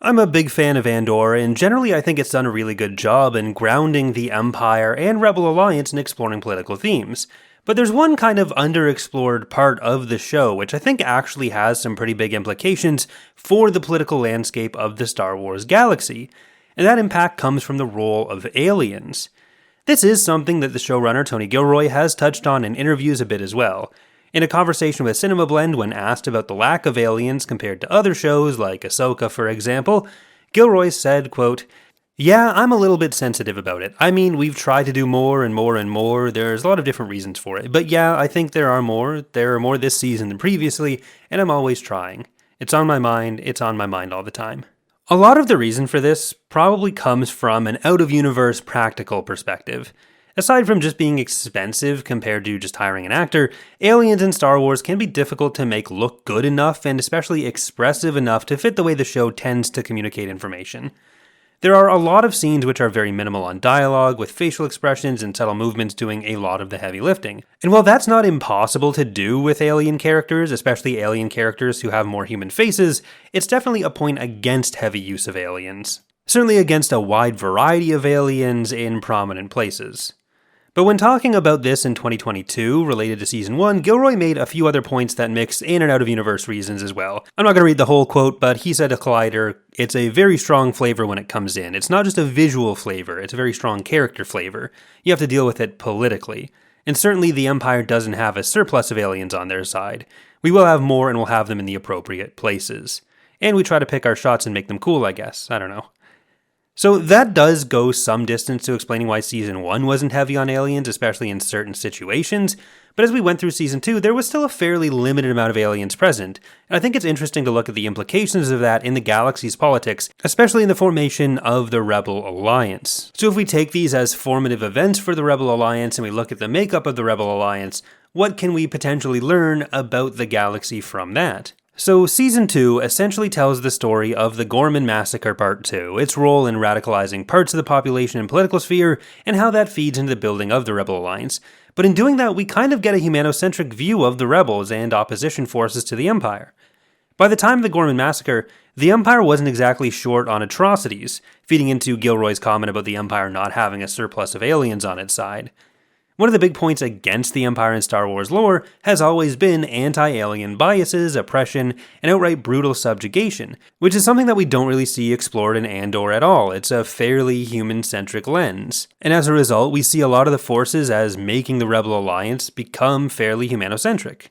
I'm a big fan of Andor, and generally I think it's done a really good job in grounding the Empire and Rebel Alliance in exploring political themes. But there's one kind of underexplored part of the show which I think actually has some pretty big implications for the political landscape of the Star Wars galaxy, and that impact comes from the role of aliens. This is something that the showrunner Tony Gilroy has touched on in interviews a bit as well. In a conversation with Cinema Blend when asked about the lack of aliens compared to other shows like Ahsoka for example, Gilroy said, quote, "Yeah, I'm a little bit sensitive about it. I mean, we've tried to do more and more and more. There's a lot of different reasons for it. But yeah, I think there are more. There are more this season than previously, and I'm always trying. It's on my mind. It's on my mind all the time." A lot of the reason for this probably comes from an out-of-universe practical perspective. Aside from just being expensive compared to just hiring an actor, aliens in Star Wars can be difficult to make look good enough and especially expressive enough to fit the way the show tends to communicate information. There are a lot of scenes which are very minimal on dialogue, with facial expressions and subtle movements doing a lot of the heavy lifting. And while that's not impossible to do with alien characters, especially alien characters who have more human faces, it's definitely a point against heavy use of aliens. Certainly against a wide variety of aliens in prominent places. But when talking about this in 2022, related to Season 1, Gilroy made a few other points that mix in and out of universe reasons as well. I'm not going to read the whole quote, but he said to Collider, "It's a very strong flavor when it comes in. It's not just a visual flavor, it's a very strong character flavor. You have to deal with it politically. And certainly the Empire doesn't have a surplus of aliens on their side. We will have more and we'll have them in the appropriate places. And we try to pick our shots and make them cool, I guess. I don't know." So that does go some distance to explaining why Season 1 wasn't heavy on aliens, especially in certain situations, but as we went through Season 2, there was still a fairly limited amount of aliens present, and I think it's interesting to look at the implications of that in the galaxy's politics, especially in the formation of the Rebel Alliance. So if we take these as formative events for the Rebel Alliance and we look at the makeup of the Rebel Alliance, what can we potentially learn about the galaxy from that? So Season 2 essentially tells the story of the Gorman Massacre Part 2, its role in radicalizing parts of the population and political sphere, and how that feeds into the building of the Rebel Alliance. But in doing that, we kind of get a humanocentric view of the rebels and opposition forces to the Empire. By the time of the Gorman Massacre, the Empire wasn't exactly short on atrocities, feeding into Gilroy's comment about the Empire not having a surplus of aliens on its side. One of the big points against the Empire in Star Wars lore has always been anti-alien biases, oppression, and outright brutal subjugation, which is something that we don't really see explored in Andor at all. It's a fairly human-centric lens. And as a result, we see a lot of the forces as making the Rebel Alliance become fairly humanocentric.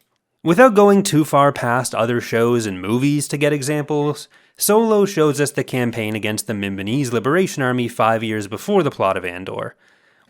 Without going too far past other shows and movies to get examples, Solo shows us the campaign against the Mimbanese Liberation Army 5 years before the plot of Andor.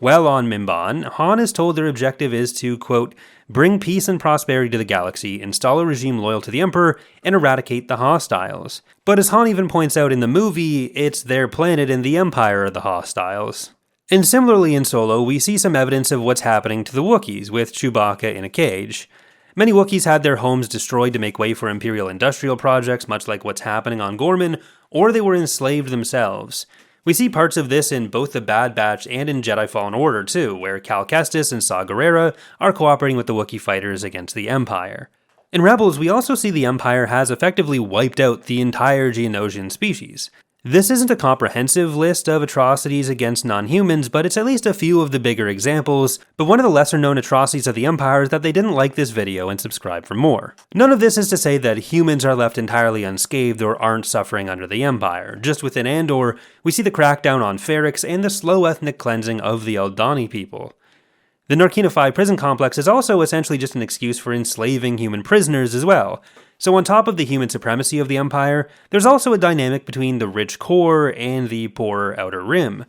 While on Mimban, Han is told their objective is to, quote, "bring peace and prosperity to the galaxy, install a regime loyal to the Emperor, and eradicate the hostiles." But as Han even points out in the movie, it's their planet and the Empire are the hostiles. And similarly in Solo, we see some evidence of what's happening to the Wookiees, with Chewbacca in a cage. Many Wookiees had their homes destroyed to make way for Imperial industrial projects, much like what's happening on Gorman, or they were enslaved themselves. We see parts of this in both the Bad Batch and in Jedi Fallen Order too, where Cal Kestis and Saw Gerrera are cooperating with the Wookiee fighters against the Empire. In Rebels, we also see the Empire has effectively wiped out the entire Geonosian species. This isn't a comprehensive list of atrocities against non-humans, but it's at least a few of the bigger examples, but one of the lesser-known atrocities of the Empire is that they didn't like this video and subscribe for more. None of this is to say that humans are left entirely unscathed or aren't suffering under the Empire. Just within Andor, we see the crackdown on Ferrix and the slow ethnic cleansing of the Aldani people. The Narkina 5 prison complex is also essentially just an excuse for enslaving human prisoners as well. So on top of the human supremacy of the Empire, there's also a dynamic between the rich core and the poorer outer rim.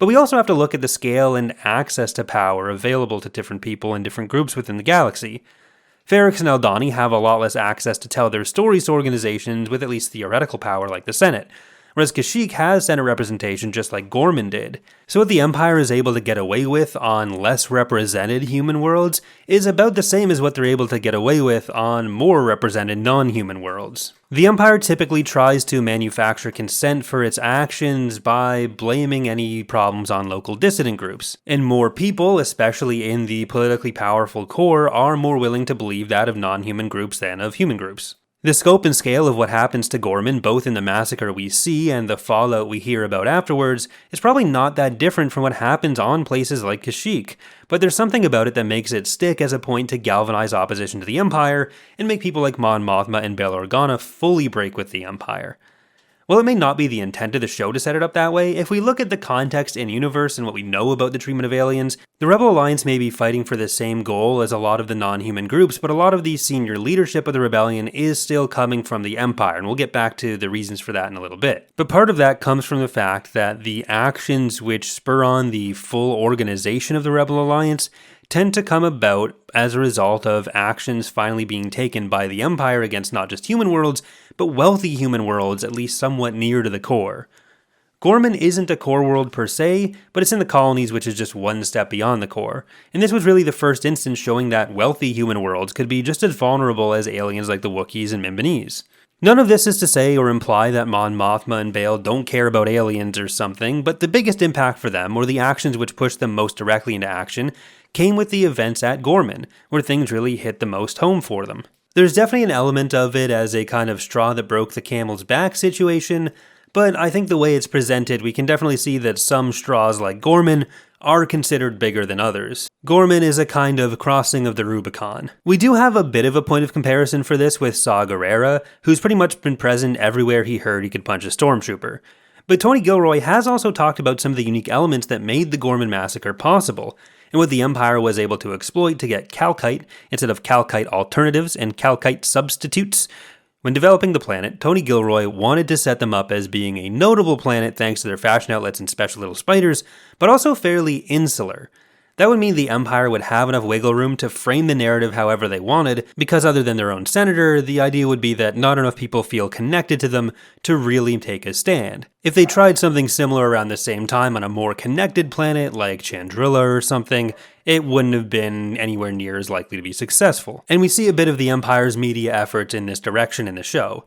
But we also have to look at the scale and access to power available to different people and different groups within the galaxy. Ferrix and Aldani have a lot less access to tell their stories to organizations with at least theoretical power like the Senate, whereas Kashyyyk has Senate representation just like Gorman did. So what the Empire is able to get away with on less represented human worlds is about the same as what they're able to get away with on more represented non-human worlds. The Empire typically tries to manufacture consent for its actions by blaming any problems on local dissident groups, and more people, especially in the politically powerful core, are more willing to believe that of non-human groups than of human groups. The scope and scale of what happens to Gorman, both in the massacre we see and the fallout we hear about afterwards, is probably not that different from what happens on places like Kashyyyk, but there's something about it that makes it stick as a point to galvanize opposition to the Empire and make people like Mon Mothma and Bail Organa fully break with the Empire. While it may not be the intent of the show to set it up that way, if we look at the context in universe and what we know about the treatment of aliens, the Rebel Alliance may be fighting for the same goal as a lot of the non-human groups, but a lot of the senior leadership of the rebellion is still coming from the Empire, and we'll get back to the reasons for that in a little bit. But part of that comes from the fact that the actions which spur on the full organization of the Rebel Alliance tend to come about as a result of actions finally being taken by the Empire against not just human worlds, but wealthy human worlds, at least somewhat near to the core. Gorman isn't a core world per se, but it's in the colonies, which is just one step beyond the core, and this was really the first instance showing that wealthy human worlds could be just as vulnerable as aliens like the Wookiees and Mimbanese. None of this is to say or imply that Mon Mothma and Bail don't care about aliens or something, but the biggest impact for them, or the actions which pushed them most directly into action, came with the events at Gorman, where things really hit the most home for them. There's definitely an element of it as a kind of straw that broke the camel's back situation, but I think the way it's presented, we can definitely see that some straws like Gorman are considered bigger than others. Gorman is a kind of crossing of the Rubicon. We do have a bit of a point of comparison for this with Saw Gerrera, who's pretty much been present everywhere he heard he could punch a stormtrooper. But Tony Gilroy has also talked about some of the unique elements that made the Gorman massacre possible, and what the Empire was able to exploit to get Calkite instead of Calkite alternatives and Calkite substitutes. When developing the planet, Tony Gilroy wanted to set them up as being a notable planet thanks to their fashion outlets and special little spiders, but also fairly insular. That would mean the Empire would have enough wiggle room to frame the narrative however they wanted, because other than their own senator, the idea would be that not enough people feel connected to them to really take a stand. If they tried something similar around the same time on a more connected planet like Chandrilla or something, it wouldn't have been anywhere near as likely to be successful. And we see a bit of the Empire's media efforts in this direction in the show.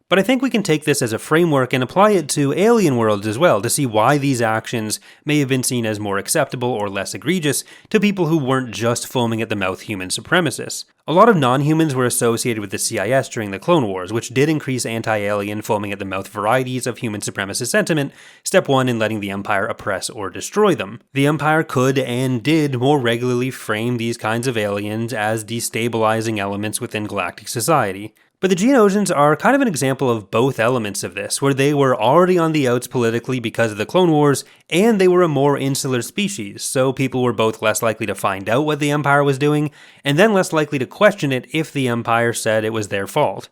But I think we can take this as a framework and apply it to alien worlds as well to see why these actions may have been seen as more acceptable or less egregious to people who weren't just foaming at the mouth human supremacists. A lot of non-humans were associated with the CIS during the Clone Wars, which did increase anti-alien foaming at the mouth varieties of human supremacist sentiment, step one in letting the Empire oppress or destroy them. The Empire could and did more regularly frame these kinds of aliens as destabilizing elements within galactic society. But the Geonosians are kind of an example of both elements of this, where they were already on the outs politically because of the Clone Wars, and they were a more insular species, so people were both less likely to find out what the Empire was doing, and then less likely to question it if the Empire said it was their fault.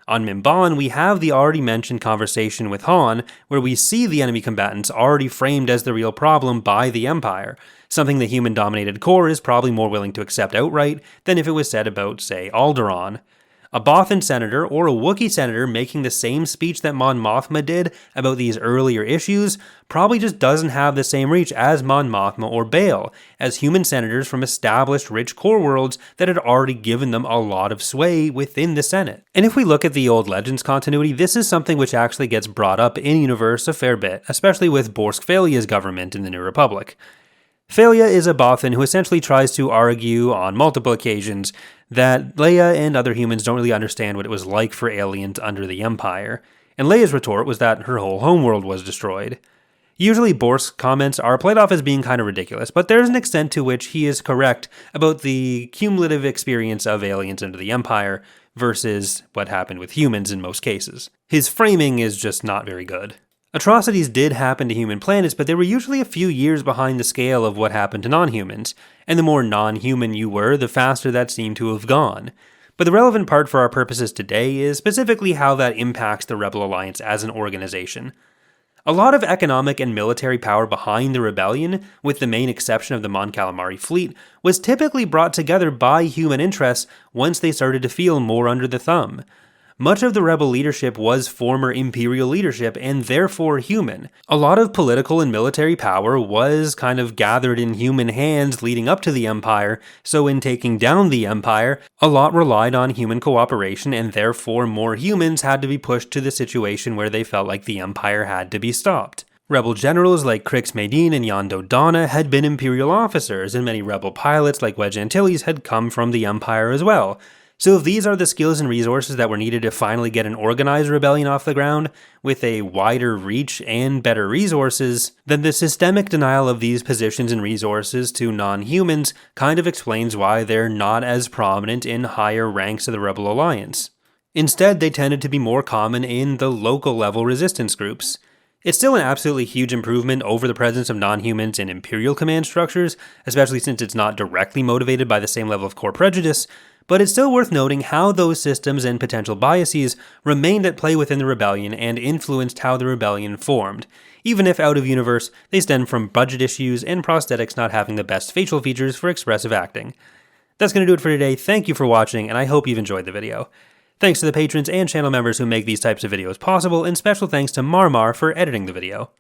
On Mimban, we have the already mentioned conversation with Han, where we see the enemy combatants already framed as the real problem by the Empire, something the human-dominated core is probably more willing to accept outright than if it was said about, say, Alderaan. A Bothan senator or a Wookiee senator making the same speech that Mon Mothma did about these earlier issues probably just doesn't have the same reach as Mon Mothma or Bail, as human senators from established rich core worlds that had already given them a lot of sway within the Senate. And if we look at the old Legends continuity, this is something which actually gets brought up in-universe a fair bit, especially with Borsk Phalia's government in the New Republic. Phalia is a Bothan who essentially tries to argue on multiple occasions that Leia and other humans don't really understand what it was like for aliens under the Empire, and Leia's retort was that her whole homeworld was destroyed. Usually Borsk's comments are played off as being kind of ridiculous, but there's an extent to which he is correct about the cumulative experience of aliens under the Empire versus what happened with humans in most cases. His framing is just not very good. Atrocities did happen to human planets, but they were usually a few years behind the scale of what happened to non-humans, and the more non-human you were, the faster that seemed to have gone. But the relevant part for our purposes today is specifically how that impacts the Rebel Alliance as an organization. A lot of economic and military power behind the rebellion, with the main exception of the Mon Calamari fleet, was typically brought together by human interests once they started to feel more under the thumb. Much of the rebel leadership was former Imperial leadership and therefore human. A lot of political and military power was kind of gathered in human hands leading up to the Empire, so in taking down the Empire, a lot relied on human cooperation and therefore more humans had to be pushed to the situation where they felt like the Empire had to be stopped. Rebel generals like Crix Madine and Yondo Donna had been Imperial officers, and many rebel pilots like Wedge Antilles had come from the Empire as well. So if these are the skills and resources that were needed to finally get an organized rebellion off the ground, with a wider reach and better resources, then the systemic denial of these positions and resources to non-humans kind of explains why they're not as prominent in higher ranks of the Rebel Alliance. Instead, they tended to be more common in the local level resistance groups. It's still an absolutely huge improvement over the presence of non-humans in Imperial command structures, especially since it's not directly motivated by the same level of core prejudice, but it's still worth noting how those systems and potential biases remained at play within the rebellion and influenced how the rebellion formed, even if out of universe they stem from budget issues and prosthetics not having the best facial features for expressive acting. That's going to do it for today. Thank you for watching, and I hope you've enjoyed the video. Thanks to the patrons and channel members who make these types of videos possible, and special thanks to Marmar for editing the video.